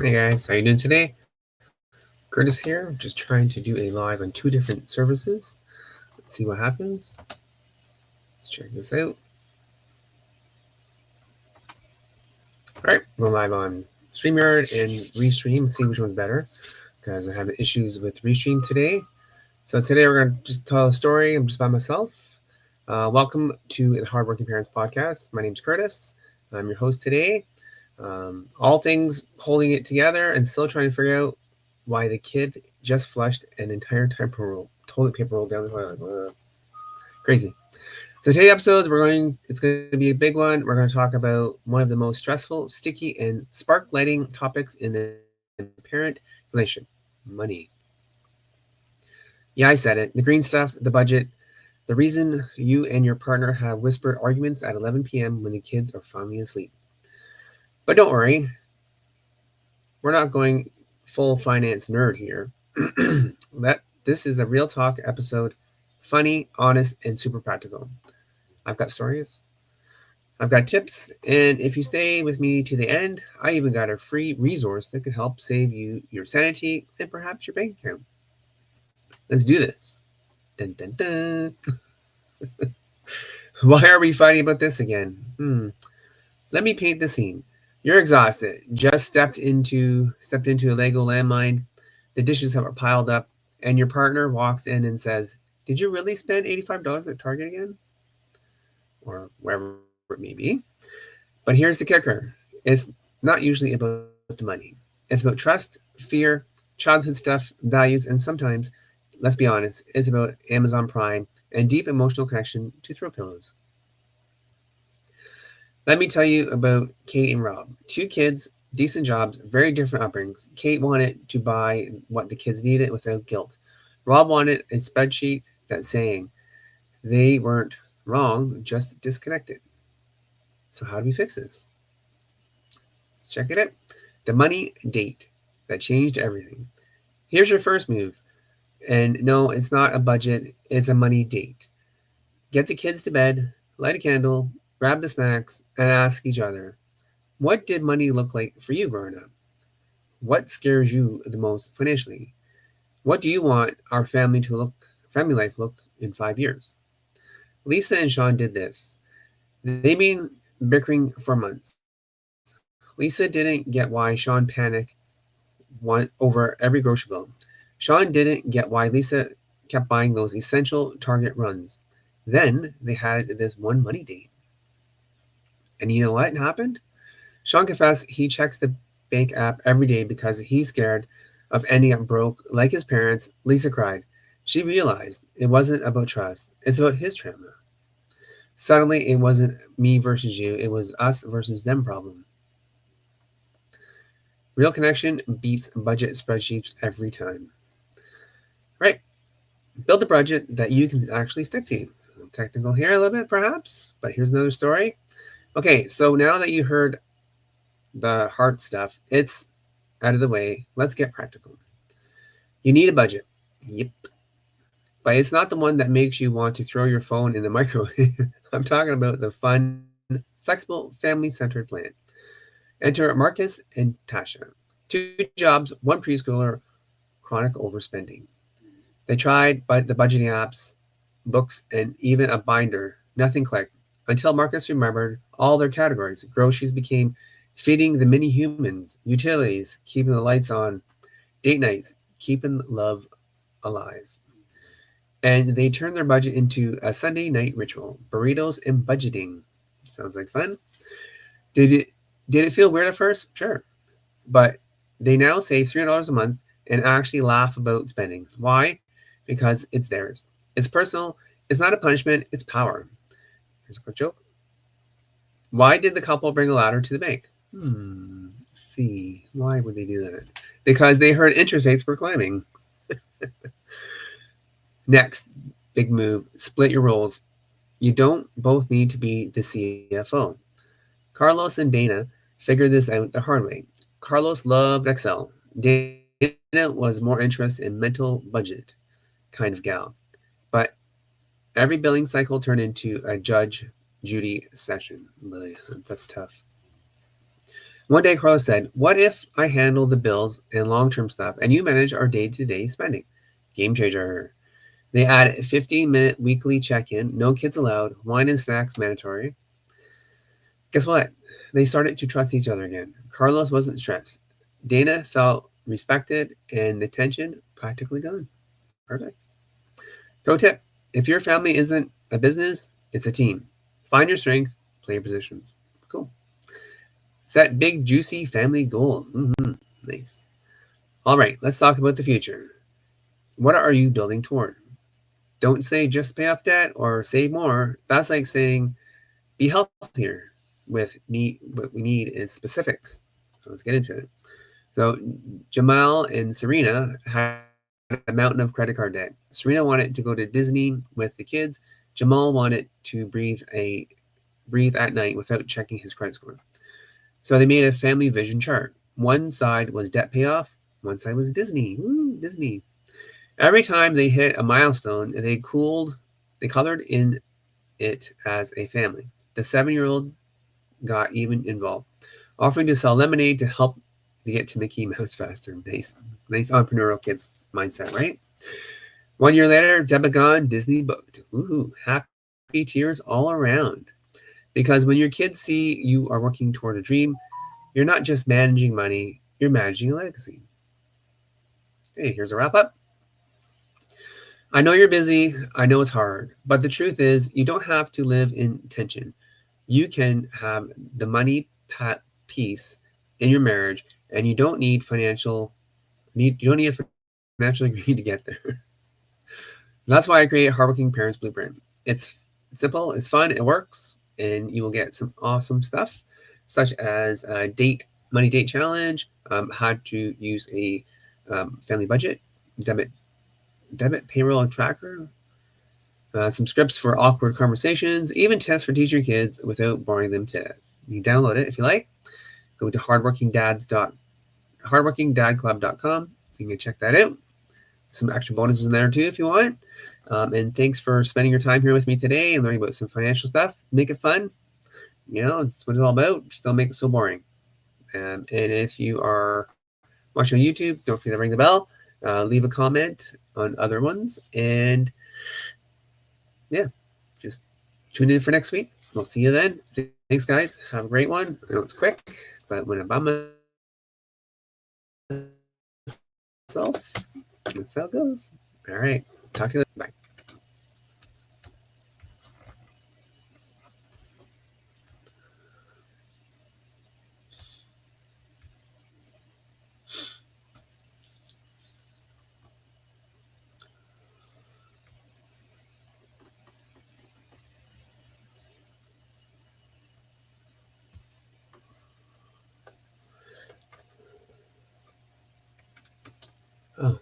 Hey guys, how you doing today? Curtis here, just trying to do a live on two different services. Let's see what happens. Let's check this out. Alright, we're live on StreamYard and Restream, see which one's better, because I'm having issues with Restream today. So today we're going to just tell a story. I'm just by myself. Welcome to the Hardworking Parents Podcast. My name's Curtis. I'm your host today. All things holding it together and still trying to figure out why the kid just flushed an entire toilet paper roll down the toilet. Crazy. So today's episode, it's going to be a big one. We're going to talk about one of the most stressful, sticky, and spark lighting topics in the parent relationship: money. Yeah, I said it. The green stuff, the budget, the reason you and your partner have whispered arguments at 11 p.m. when the kids are finally asleep. But don't worry, we're not going full finance nerd here. This is a real talk episode, funny, honest, and super practical. I've got stories, I've got tips, and if you stay with me to the end, I even got a free resource that could help save you your sanity and perhaps your bank account. Let's do this. Dun, dun, dun. Why are we fighting about this again? Let me paint the scene. You're exhausted. Just stepped into a Lego landmine. The dishes are piled up, and your partner walks in and says, "Did you really spend $85 at Target again?" Or wherever it may be. But here's the kicker: it's not usually about the money. It's about trust, fear, childhood stuff, values, and sometimes, let's be honest, it's about Amazon Prime and deep emotional connection to throw pillows. Let me tell you about Kate and Rob. Two kids, decent jobs, very different upbringings. Kate wanted to buy what the kids needed without guilt. Rob wanted a spreadsheet that's saying they weren't wrong, just disconnected. So how do we fix this? Let's check it out. The money date that changed everything. Here's your first move. And no, it's not a budget, it's a money date. Get the kids to bed, light a candle, grab the snacks, and ask each other, what did money look like for you growing up? What scares you the most financially? What do you want our family life look in 5 years? Lisa and Sean did this. They've been bickering for months. Lisa didn't get why Sean panicked over every grocery bill. Sean didn't get why Lisa kept buying those essential Target runs. Then they had this one money date. And you know what happened? Sean confessed he checks the bank app every day because he's scared of ending up broke like his parents. Lisa cried. She realized it wasn't about trust, it's about his trauma. Suddenly, it wasn't me versus you, it was us versus them problem. Real connection beats budget spreadsheets every time. Right? Build a budget that you can actually stick to. Technical here a little bit, perhaps, but here's another story. Okay, so now that you heard the hard stuff, it's out of the way. Let's get practical. You need a budget. Yep. But it's not the one that makes you want to throw your phone in the microwave. I'm talking about the fun, flexible, family-centered plan. Enter Marcus and Tasha. Two jobs, one preschooler, chronic overspending. They tried the budgeting apps, books, and even a binder. Nothing clicked until Marcus remembered all their categories. Groceries became feeding the mini humans, utilities, keeping the lights on, date nights, keeping love alive. And they turned their budget into a Sunday night ritual, burritos and budgeting. Sounds like fun. Did it did it feel weird at first? Sure. But they now save $300 a month and actually laugh about spending. Why? Because it's theirs. It's personal. It's not a punishment. It's power. Here's a quick joke. Why did the couple bring a ladder to the bank? Let's see. Why would they do that? Because they heard interest rates were climbing. Next, big move. Split your roles. You don't both need to be the CFO. Carlos and Dana figured this out the hard way. Carlos loved Excel. Dana was more interested in mental budget kind of gal. But every billing cycle turned into a Judge Judy session. That's tough. One day, Carlos said, "What if I handle the bills and long term stuff and you manage our day to day spending?" Game changer. They add 15-minute weekly check in, no kids allowed, wine and snacks mandatory. Guess what? They started to trust each other again. Carlos wasn't stressed. Dana felt respected, and the tension practically gone. Perfect. Pro tip: if your family isn't a business, it's a team. Find your strength, play your positions. Cool. Set big, juicy family goals. Nice. All right, let's talk about the future. What are you building toward? Don't say just pay off debt or save more. That's like saying be healthier. What we need is specifics. So let's get into it. So Jamal and Serena had a mountain of credit card debt. Serena wanted to go to Disney with the kids. Jamal wanted to breathe at night without checking his credit score. So they made a family vision chart. One side was debt payoff, one side was Disney. Woo, Disney. Every time they hit a milestone, they colored in it as a family. The 7-year-old got even involved, offering to sell lemonade to help to get to Mickey Mouse faster. Nice entrepreneurial kids mindset, right? 1 year later, debit gone, Disney booked. Ooh, happy tears all around. Because when your kids see you are working toward a dream, you're not just managing money, you're managing a legacy. Hey, here's a wrap up. I know you're busy, I know it's hard, but the truth is, you don't have to live in tension. You can have the money piece in your marriage, and you don't need a financial degree to get there. That's why I created Hardworking Parents Blueprint. It's simple, it's fun, it works, and you will get some awesome stuff, such as a money date challenge, how to use a family budget, debit payroll tracker, some scripts for awkward conversations, even tips for teaching kids without boring them to death. You can download it if you like. Go to hardworkingdadclub.com. You can check that out. Some extra bonuses in there too if you want. And thanks for spending your time here with me today and learning about some financial stuff. Make it fun. It's what it's all about. Just don't make it so boring. And if you are watching on YouTube, don't forget to ring the bell. Leave a comment on other ones. And yeah, just tune in for next week. We'll see you then. Thanks, guys. Have a great one. I know it's quick, but when I'm by myself, that's how it goes. All right. Talk to you later. Bye. Oh.